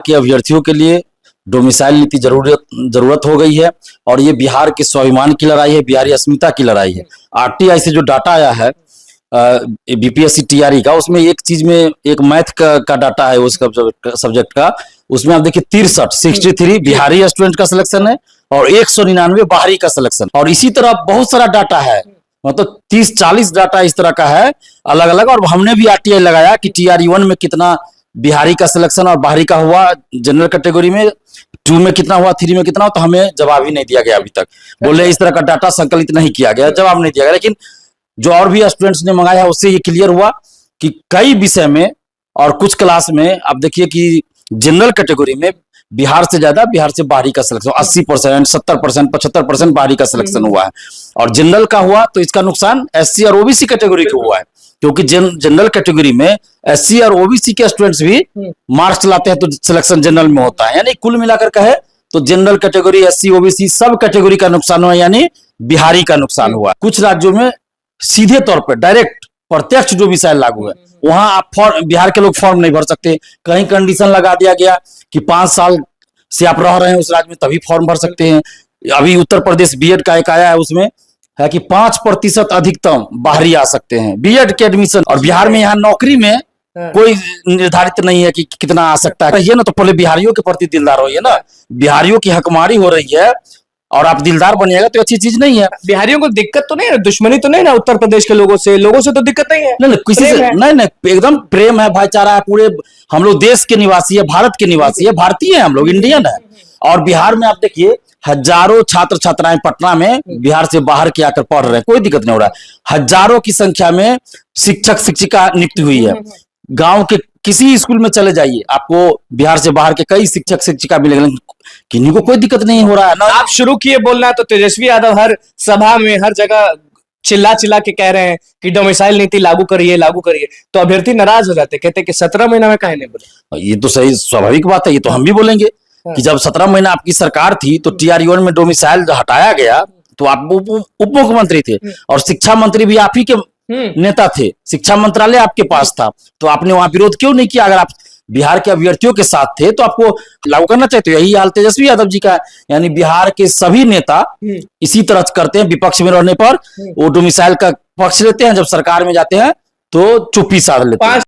के अभ्यर्थियों के लिए डोमिसाइल नीति जरूरत हो गई है और ये बिहार के स्वाभिमान की लड़ाई है, बिहारी अस्मिता की लड़ाई है। आरटीआई से जो डाटा आया है बीपीएससी टीआरई का, उसमें एक चीज में एक मैथ का डाटा है उस सब्जेक्ट का, उसमें आप देखिए 63 बिहारी स्टूडेंट का सिलेक्शन है और 199 बाहरी का सिलेक्शन। और इसी तरह बहुत सारा डाटा है, मतलब 30-40 डाटा इस तरह का है अलग अलग। और हमने भी आरटीआई लगाया कि टीआरई 1 में कितना बिहारी का सिलेक्शन और बाहरी का हुआ, जनरल कैटेगरी में 2 में कितना हुआ, 3 में कितना हुआ, तो हमें जवाब ही नहीं दिया गया अभी तक। बोले इस तरह का डाटा संकलित नहीं किया गया, जवाब नहीं दिया गया। लेकिन जो और भी स्टूडेंट्स ने मंगाया है उससे ये क्लियर हुआ कि कई विषय में और कुछ क्लास में आप देखिए कि जनरल कैटेगरी में बिहार से ज्यादा बिहार से बाहरी का सिलेक्शन 80%, 70%, 75% बाहरी का सिलेक्शन हुआ है। और जनरल का हुआ तो इसका नुकसान एससी और ओबीसी कैटेगरी को हुआ है, क्योंकि जनरल कैटेगरी में एससी और ओबीसी के स्टूडेंट्स भी मार्क्स लाते हैं तो सिलेक्शन जनरल में होता है। यानी कुल मिलाकर कहे तो जनरल कैटेगरी, एससी, ओबीसी सब कैटेगरी का नुकसान हुआ, यानी बिहारी का नुकसान हुआ। कुछ राज्यों में सीधे तौर पर डायरेक्ट प्रत्यक्ष डोमिसाइल लागू है, वहां आप बिहार के लोग फॉर्म नहीं भर सकते। कहीं कंडीशन लगा दिया गया कि 5 साल से आप रह रहे हैं उस राज्य में तभी फॉर्म भर सकते हैं। अभी उत्तर प्रदेश बीएड का एक आया है, उसमें है कि 5% अधिकतम बाहरी आ सकते हैं बीएड के एडमिशन। और बिहार में यहाँ नौकरी में कोई निर्धारित नहीं है कि कितना आ सकता है। ये ना तो पहले बिहारियों के प्रति दिलदार होइए ना, बिहारियों की हकमारी हो रही है और आप दिलदार बनिएगा तो अच्छी चीज नहीं है। बिहारियों को दिक्कत तो नहीं है, दुश्मनी तो नहीं ना उत्तर प्रदेश के लोगों से तो दिक्कत नहीं है। नहीं किसी से नहीं, एकदम प्रेम है, भाईचारा है। पूरे हम लोग देश के निवासी है, भारत के निवासी है, भारतीय है, हम लोग इंडियन है। और बिहार में आप देखिए हजारों छात्र छात्राएं पटना में बिहार से बाहर के आकर पढ़ रहे हैं, कोई दिक्कत नहीं हो रहा है। हजारों की संख्या में शिक्षक शिक्षिका नियुक्त हुई है। गांव के किसी स्कूल में चले जाइए, आपको बिहार से बाहर के कई शिक्षक शिक्षिका मिलेंगे, किन्हीं को कोई दिक्कत नहीं हो रहा है ना। आप शुरू किए बोलना तो तेजस्वी यादव हर सभा में हर जगह चिल्ला चिल्ला के कह रहे हैं कि डोमिसाइल नीति लागू करिए लागू करिए, तो अभ्यर्थी नाराज हो जाते, कहते कि 17 महीना में काहे नहीं बोले। ये तो सही स्वाभाविक बात है, ये तो हम भी बोलेंगे कि जब 17 महीना आपकी सरकार थी तो टीआरई 1 में डोमिसाइल हटाया गया तो आप उप मुख्यमंत्री थे और शिक्षा मंत्री भी आप ही के नेता थे, शिक्षा मंत्रालय आपके पास था, तो आपने वहां विरोध क्यों नहीं किया? अगर आप बिहार के अभ्यर्थियों के साथ थे तो आपको लागू करना चाहिए। तो यही हाल तेजस्वी यादव जी का है, यानी बिहार के सभी नेता इसी तरह करते हैं। विपक्ष में रहने पर वो डोमिसाइल का पक्ष लेते हैं, जब सरकार में जाते हैं तो चुप्पी साध लेते हैं।